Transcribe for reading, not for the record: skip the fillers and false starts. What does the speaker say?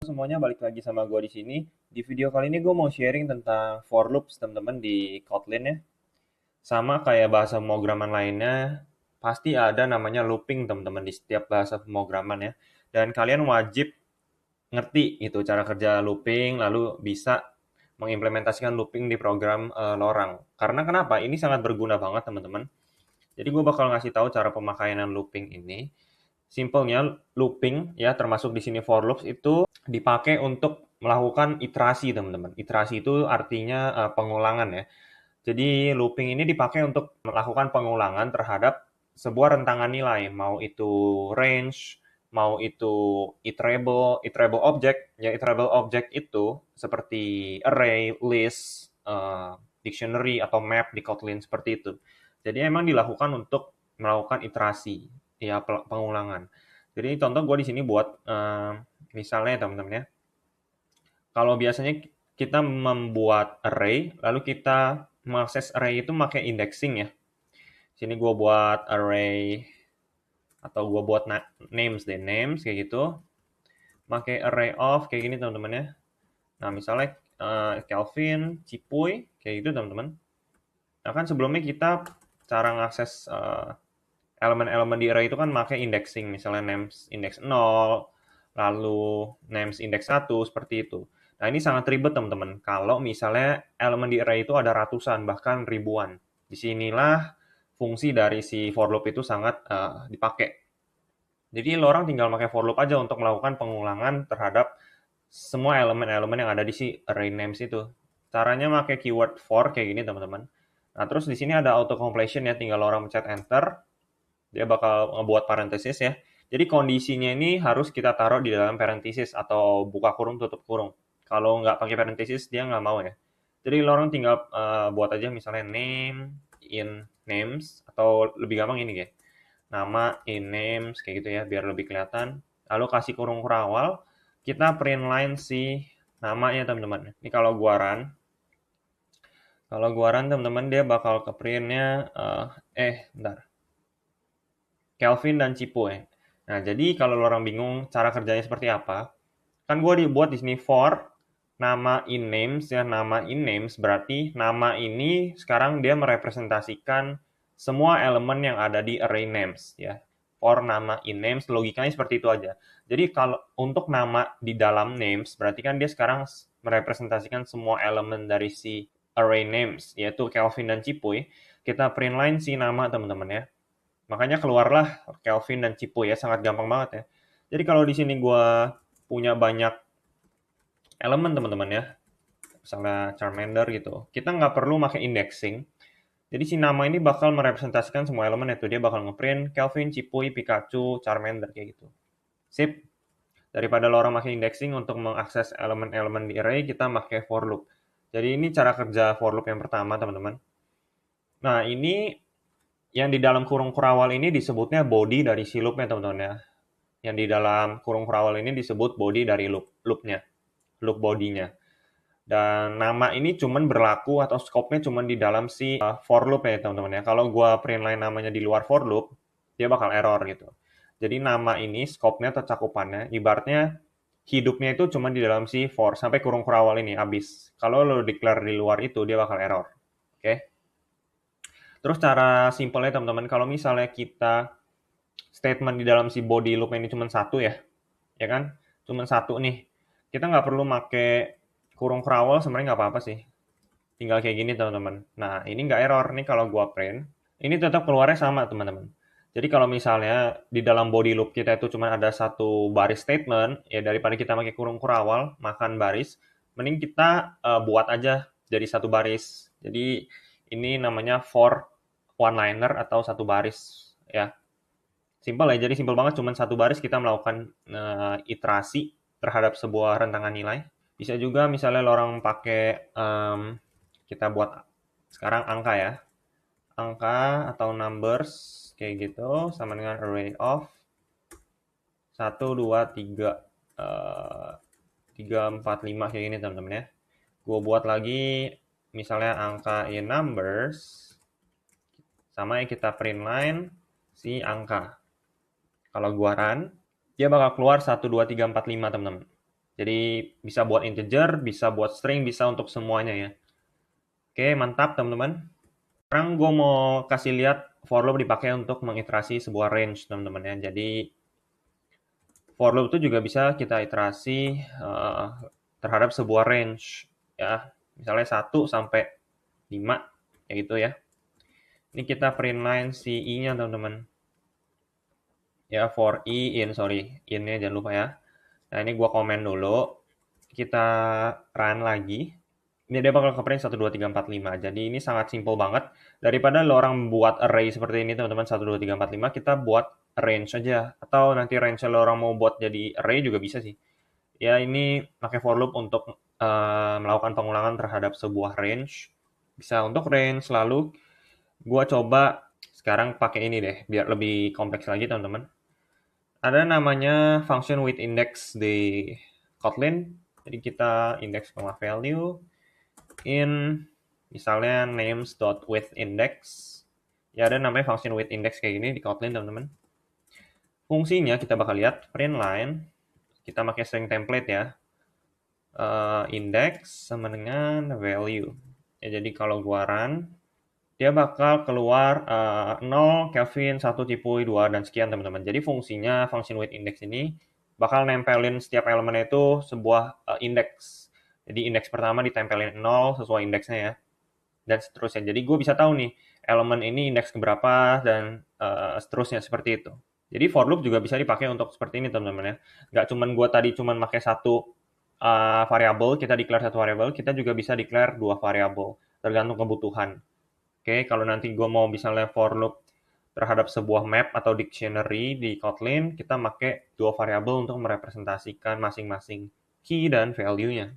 Semuanya balik lagi sama gue di sini. Di video kali ini gue mau sharing tentang for loops teman-teman di Kotlin ya. Sama kayak bahasa pemrograman lainnya, pasti ada namanya looping teman-teman di setiap bahasa pemrograman ya. Dan kalian wajib ngerti itu cara kerja looping, lalu bisa mengimplementasikan looping di program lorang. Karena kenapa? Ini sangat berguna banget teman-teman. Jadi gue bakal ngasih tahu cara pemakaian looping ini. Simpelnya looping ya termasuk di sini for loops itu dipakai untuk melakukan iterasi teman-teman. Iterasi itu artinya pengulangan ya. Jadi looping ini dipakai untuk melakukan pengulangan terhadap sebuah rentangan nilai, mau itu range, mau itu iterable object. Ya iterable object itu seperti array, list, dictionary atau map di Kotlin seperti itu. Jadi emang dilakukan untuk melakukan iterasi, ya pengulangan. Jadi contoh gue di sini buat misalnya teman-teman ya. Kalau biasanya kita membuat array, lalu kita mengakses array itu pakai indexing ya. Sini gue buat array atau gue buat names deh, names kayak gitu. Pakai array of kayak gini teman-teman ya. Nah misalnya Kelvin, Cipuy kayak gitu teman-teman. Nah kan sebelumnya kita cara ngakses elemen-elemen di array itu kan pakai indexing, misalnya names index 0, lalu names index 1, seperti itu. Nah, ini sangat ribet teman-teman. Kalau misalnya elemen di array itu ada ratusan, bahkan ribuan. Disinilah fungsi dari si for loop itu sangat dipakai. Jadi lo orang tinggal pakai for loop aja untuk melakukan pengulangan terhadap semua elemen-elemen yang ada di si array names itu. Caranya pakai keyword for kayak gini teman-teman. Nah, terus di sini ada auto completion ya, tinggal orang pencet enter, dia bakal ngebuat parenthesis ya. Jadi kondisinya ini harus kita taruh di dalam parenthesis atau buka kurung tutup kurung. Kalau nggak pakai parenthesis dia nggak mau ya. Jadi lo orang tinggal buat aja misalnya name in names atau lebih gampang ini ya. Nama in names kayak gitu ya biar lebih kelihatan. Lalu kasih kurung awal, kita print line si namanya teman-teman. Ini kalau gua run teman-teman dia bakal ke printnya bentar. Kelvin dan Cipoy. Nah, jadi kalau lo orang bingung cara kerjanya seperti apa, kan gue dibuat di sini for nama in names ya, nama in names berarti nama ini sekarang dia merepresentasikan semua elemen yang ada di array names ya. For nama in names logikanya seperti itu aja. Jadi kalau untuk nama di dalam names berarti kan dia sekarang merepresentasikan semua elemen dari si array names yaitu Kelvin dan Cipoy. Kita print line si nama teman-teman ya. Makanya keluarlah Kelvin dan Cipo ya, sangat gampang banget ya. Jadi kalau di sini gue punya banyak elemen teman-teman ya, misalnya Charmander gitu, kita nggak perlu pakai indexing. Jadi si nama ini bakal merepresentasikan semua elemen itu. Dia bakal ngeprint Kelvin, Cipuy, Pikachu, Charmander kayak gitu. Sip. Daripada lo orang pakai indexing untuk mengakses elemen-elemen di array, kita pakai for loop. Jadi ini cara kerja for loop yang pertama teman-teman. Nah ini yang di dalam kurung kurawal ini disebutnya body dari si loopnya teman-teman ya. Yang di dalam kurung kurawal ini disebut body dari loopnya, loop bodinya. Dan nama ini cuman berlaku atau scope-nya cuman di dalam si for loop ya teman-teman ya. Kalau gua print line namanya di luar for loop, dia bakal error gitu. Jadi nama ini scope-nya atau cakupannya ibaratnya hidupnya itu cuma di dalam si for sampai kurung kurawal ini habis. Kalau lo declare di luar itu dia bakal error. Oke. Terus cara simpelnya teman-teman, kalau misalnya kita statement di dalam si body loop ini cuma satu ya kan? Cuma satu nih. Kita nggak perlu make kurung kerawal sebenarnya nggak apa-apa sih. Tinggal kayak gini teman-teman. Nah ini nggak error nih kalau gua print. Ini tetap keluarnya sama teman-teman. Jadi kalau misalnya di dalam body loop kita itu cuma ada satu baris statement, ya daripada kita pakai kurung kurawal, makan baris, mending kita buat aja jadi satu baris. Jadi ini namanya for one liner atau satu baris ya. Simpel ya, jadi simpel banget, cuman satu baris kita melakukan iterasi terhadap sebuah rentangan nilai. Bisa juga misalnya lo orang pakai, kita buat sekarang angka ya, angka atau numbers kayak gitu, sama dengan array of 1, 2, 3, 3, 4, 5 kayak gini teman-teman ya. Gue buat lagi misalnya angka in numbers, sama yang kita print line si angka. Kalau gua run, dia bakal keluar 1, 2, 3, 4, 5 teman-teman. Jadi bisa buat integer, bisa buat string, bisa untuk semuanya ya. Oke, mantap teman-teman. Sekarang gue mau kasih lihat for loop dipakai untuk mengiterasi sebuah range teman-teman ya. Jadi for loop itu juga bisa kita iterasi terhadap sebuah range ya. Misalnya 1 sampai 5 ya gitu ya. Ini kita print line si i-nya teman-teman. Ya for in-nya jangan lupa ya. Nah ini gua komen dulu. Kita run lagi. Ini dia bakal ke-print 1, 2, 3, 4, 5. Jadi ini sangat simple banget. Daripada lo orang buat array seperti ini teman-teman, 1, 2, 3, 4, 5, kita buat range aja. Atau nanti range lo orang mau buat jadi array juga bisa sih. Ya ini pakai for loop untuk melakukan pengulangan terhadap sebuah range. Bisa untuk range, lalu gua coba sekarang pakai ini deh, biar lebih kompleks lagi teman-teman. Ada namanya function with index di Kotlin. Jadi kita index, value in misalnya names.withIndex. Ya ada namanya function with index kayak gini di Kotlin teman-teman. Fungsinya kita bakal lihat print line. Kita pakai string template ya. Index sama dengan value. Ya, jadi kalau gua run, dia bakal keluar 0, Kelvin, 1, Cipuy, 2, dan sekian teman-teman. Jadi fungsinya function with index ini bakal nempelin setiap elemennya itu sebuah indeks. Jadi indeks pertama ditempelin 0 sesuai indeksnya ya. Dan seterusnya. Jadi gue bisa tahu nih elemen ini indeks keberapa dan seterusnya seperti itu. Jadi for loop juga bisa dipakai untuk seperti ini teman-teman ya. Nggak cuman gue tadi cuman pakai satu variabel, kita declare satu variabel, kita juga bisa declare dua variabel tergantung kebutuhan. Oke, kalau nanti gue mau misalnya for loop terhadap sebuah map atau dictionary di Kotlin, kita pakai dua variabel untuk merepresentasikan masing-masing key dan value-nya.